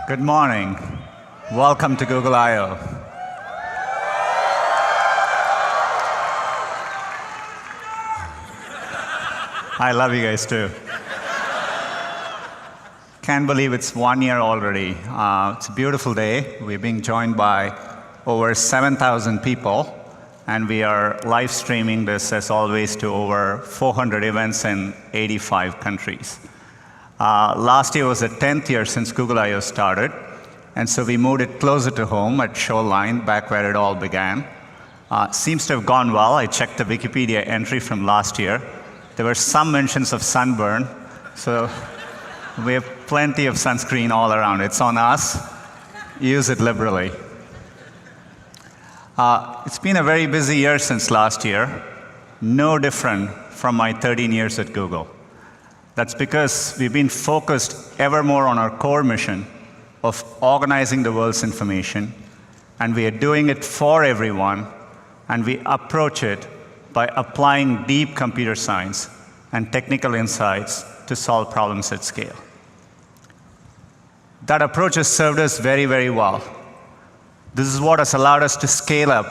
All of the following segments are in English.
Good morning. Welcome to Google I/O. I love you guys too. Can't believe it's 1 year already. It's a beautiful day. We're being joined by over 7,000 people, and we are live streaming this, as always, to over 400 events in 85 countries. Last year was the 10th year since Google I/O started, and so we moved it closer to home at Shoreline, back where it all began. Seems to have gone well. I checked the Wikipedia entry from last year. There were some mentions of sunburn, so we have plenty of sunscreen all around. It's on us. Use it liberally. It's been a very busy year since last year, no different from my 13 years at Google. That's because we've been focused ever more on our core mission of organizing the world's information, and we are doing it for everyone, and we approach it by applying deep computer science and technical insights to solve problems at scale. That approach has served us very, very well. This is what has allowed us to scale up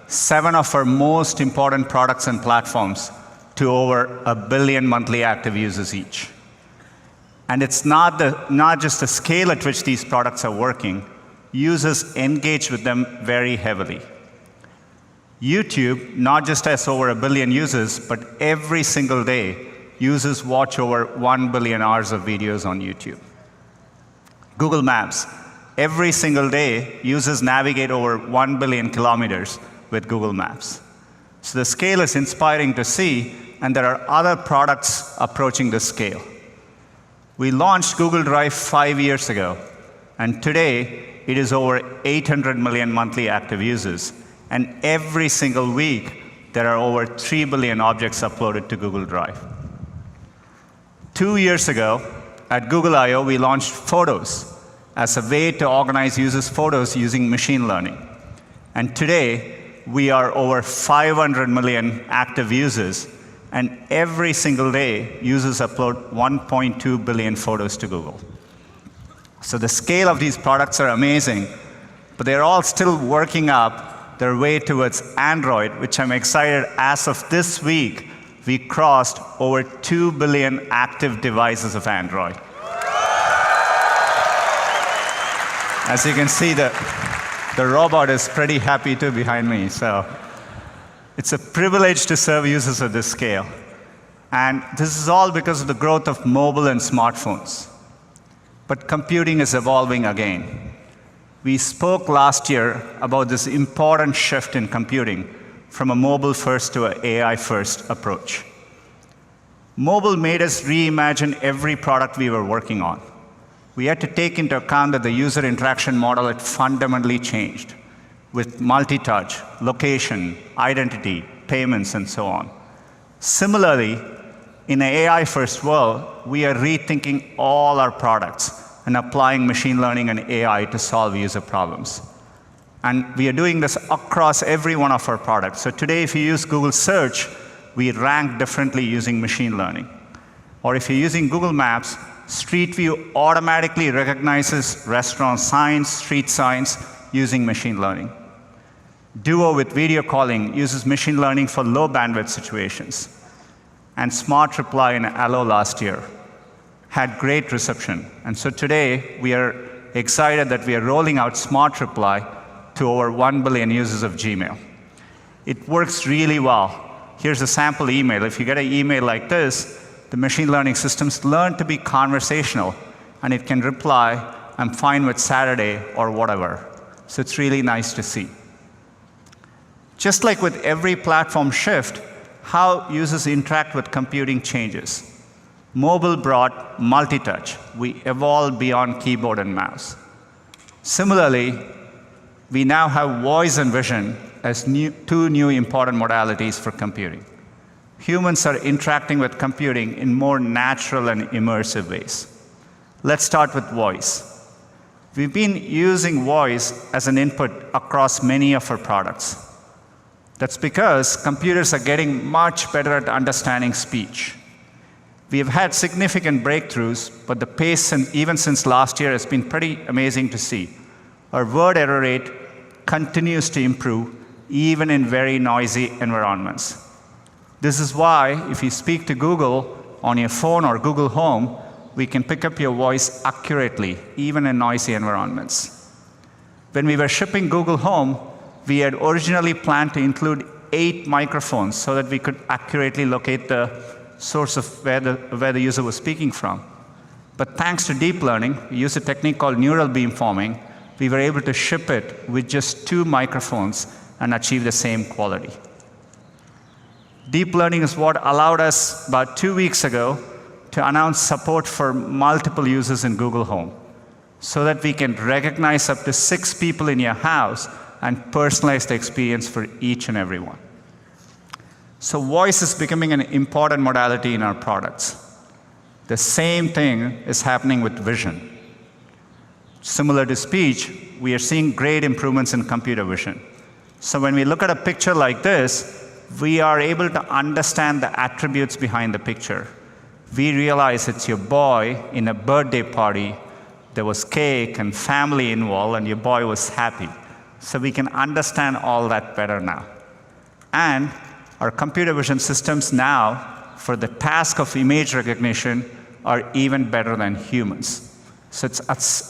7 of our most important products and platforms to over 1 billion monthly active users each. And it's not just the scale at which these products are working. Users engage with them very heavily. YouTube not just has over 1 billion users, but every single day, users watch over 1 billion hours of videos on YouTube. Google Maps, every single day, users navigate over 1 billion kilometers with Google Maps. So the scale is inspiring to see, and there are other products approaching this scale. We launched Google Drive 5 years ago, and today it is over 800 million monthly active users. And every single week, there are over 3 billion objects uploaded to Google Drive. 2 years ago, at Google I/O, we launched Photos as a way to organize users' photos using machine learning. And today, we are over 500 million active users, and every single day, users upload 1.2 billion photos to Google. So the scale of these products are amazing, but they're all still working up their way towards Android, which I'm excited, as of this week, we crossed over 2 billion active devices of Android. As you can see, the robot is pretty happy too behind me. So it's a privilege to serve users at this scale. And this is all because of the growth of mobile and smartphones. But computing is evolving again. We spoke last year about this important shift in computing from a mobile-first to an AI-first approach. Mobile made us reimagine every product we were working on. We had to take into account that the user interaction model had fundamentally changed with multi-touch, location, identity, payments, and so on. Similarly, in an AI-first world, we are rethinking all our products and applying machine learning and AI to solve user problems. And we are doing this across every one of our products. So today, if you use Google Search, we rank differently using machine learning. Or if you're using Google Maps, Street View automatically recognizes restaurant signs, street signs, using machine learning. Duo with video calling uses machine learning for low bandwidth situations. And Smart Reply in Allo last year had great reception. And so today, we are excited that we are rolling out Smart Reply to over 1 billion users of Gmail. It works really well. Here's a sample email. If you get an email like this, the machine learning systems learn to be conversational, and it can reply, "I'm fine with Saturday," or whatever. So it's really nice to see. Just like with every platform shift, how users interact with computing changes. Mobile brought multi-touch. We evolved beyond keyboard and mouse. Similarly, we now have voice and vision as two new important modalities for computing. Humans are interacting with computing in more natural and immersive ways. Let's start with voice. We've been using voice as an input across many of our products. That's because computers are getting much better at understanding speech. We have had significant breakthroughs, but the pace, even since last year, has been pretty amazing to see. Our word error rate continues to improve, even in very noisy environments. This is why, if you speak to Google on your phone or Google Home, we can pick up your voice accurately, even in noisy environments. When we were shipping Google Home, we had originally planned to include 8 microphones so that we could accurately locate the source of where the user was speaking from. But thanks to deep learning, we use a technique called neural beamforming, we were able to ship it with just 2 microphones and achieve the same quality. Deep learning is what allowed us, about 2 weeks ago, to announce support for multiple users in Google Home, so that we can recognize up to 6 people in your house and personalize the experience for each and every one. So voice is becoming an important modality in our products. The same thing is happening with vision. Similar to speech, we are seeing great improvements in computer vision. So when we look at a picture like this, we are able to understand the attributes behind the picture. We realize it's your boy in a birthday party. There was cake and family involved, and your boy was happy. So we can understand all that better now. And our computer vision systems now, for the task of image recognition, are even better than humans. So it's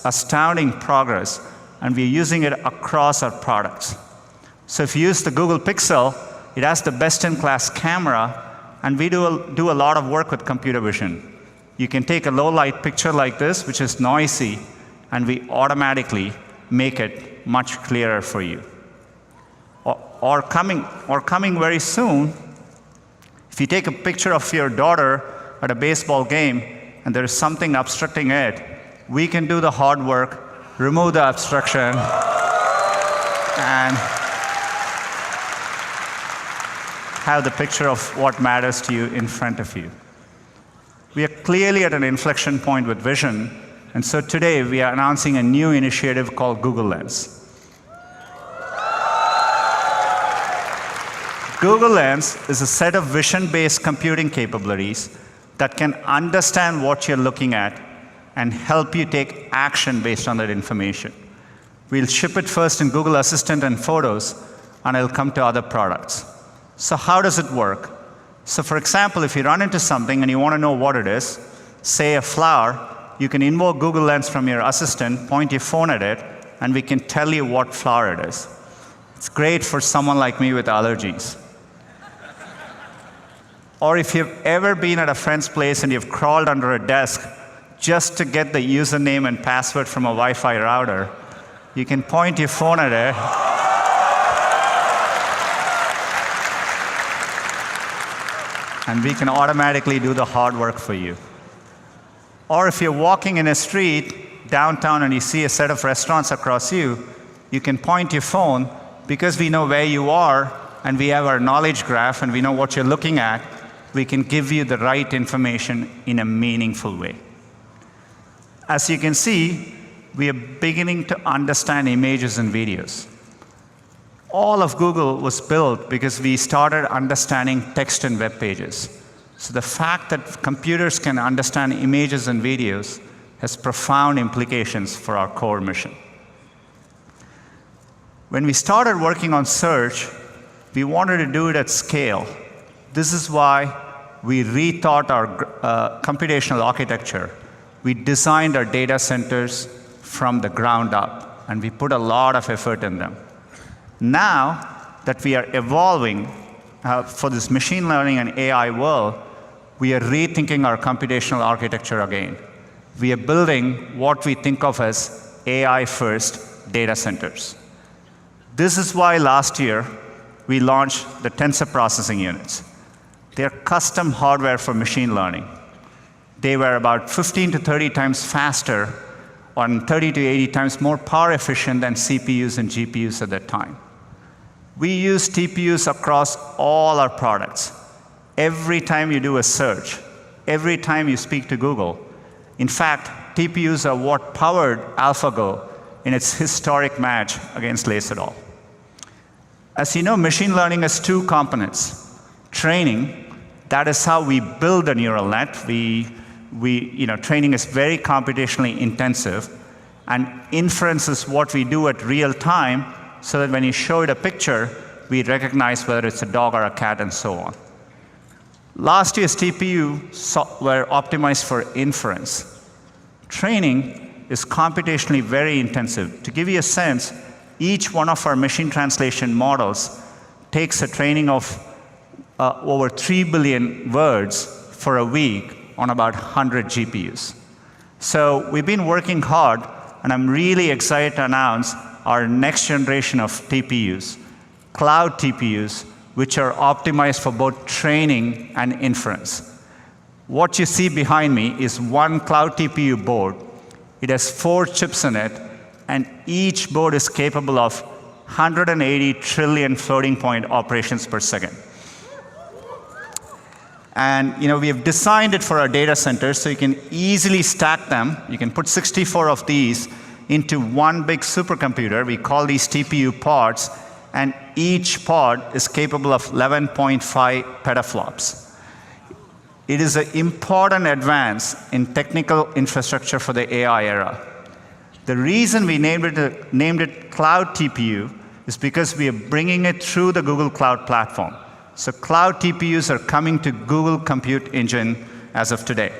astounding progress, and we're using it across our products. So if you use the Google Pixel, it has the best-in-class camera, and we do a lot of work with computer vision. You can take a low-light picture like this, which is noisy, and we automatically make it much clearer for you. Or coming very soon, if you take a picture of your daughter at a baseball game and there is something obstructing it, we can do the hard work, remove the obstruction, and have the picture of what matters to you in front of you. We are clearly at an inflection point with vision, and so today we are announcing a new initiative called Google Lens. Google Lens is a set of vision-based computing capabilities that can understand what you're looking at and help you take action based on that information. We'll ship it first in Google Assistant and Photos, and it'll come to other products. So how does it work? So for example, if you run into something and you want to know what it is, say a flower, you can invoke Google Lens from your assistant, point your phone at it, and we can tell you what flower it is. It's great for someone like me with allergies. Or if you've ever been at a friend's place and you've crawled under a desk just to get the username and password from a Wi-Fi router, you can point your phone at it, and we can automatically do the hard work for you. Or if you're walking in a street downtown and you see a set of restaurants across you, you can point your phone, because we know where you are and we have our knowledge graph and we know what you're looking at, we can give you the right information in a meaningful way. As you can see, we are beginning to understand images and videos. All of Google was built because we started understanding text and web pages. So the fact that computers can understand images and videos has profound implications for our core mission. When we started working on search, we wanted to do it at scale. This is why we rethought our computational architecture. We designed our data centers from the ground up, and we put a lot of effort in them. Now that we are evolving for this machine learning and AI world, we are rethinking our computational architecture again. We are building what we think of as AI-first data centers. This is why last year we launched the tensor processing units. They are custom hardware for machine learning. They were about 15 to 30 times faster, and 30 to 80 times more power efficient than CPUs and GPUs at that time. We use TPUs across all our products. Every time you do a search, every time you speak to Google. In fact, TPUs are what powered AlphaGo in its historic match against Laserdahl. As you know, machine learning has 2 components: training, that is how we build a neural net. Training is very computationally intensive, and inference is what we do at real time, so that when you show it a picture, we recognize whether it's a dog or a cat, and so on. Last year's TPU were optimized for inference. Training is computationally very intensive. To give you a sense, each one of our machine translation models takes a training of over 3 billion words for a week on about 100 GPUs. So we've been working hard, and I'm really excited to announce our next generation of TPUs, cloud TPUs, which are optimized for both training and inference. What you see behind me is one cloud TPU board. It has 4 chips in it, and each board is capable of 180 trillion floating point operations per second. And we have designed it for our data centers, so you can easily stack them. You can put 64 of these into one big supercomputer. We call these TPU pods, and each pod is capable of 11.5 petaflops. It is an important advance in technical infrastructure for the AI era. The reason we named it Cloud TPU is because we are bringing it through the Google Cloud Platform. So cloud TPUs are coming to Google Compute Engine as of today.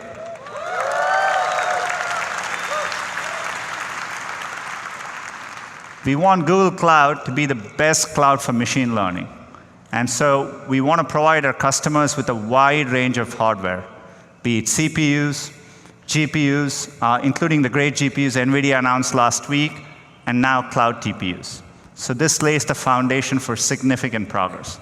We want Google Cloud to be the best cloud for machine learning. And so we want to provide our customers with a wide range of hardware, be it CPUs, GPUs, including the great GPUs NVIDIA announced last week, and now cloud TPUs. So this lays the foundation for significant progress.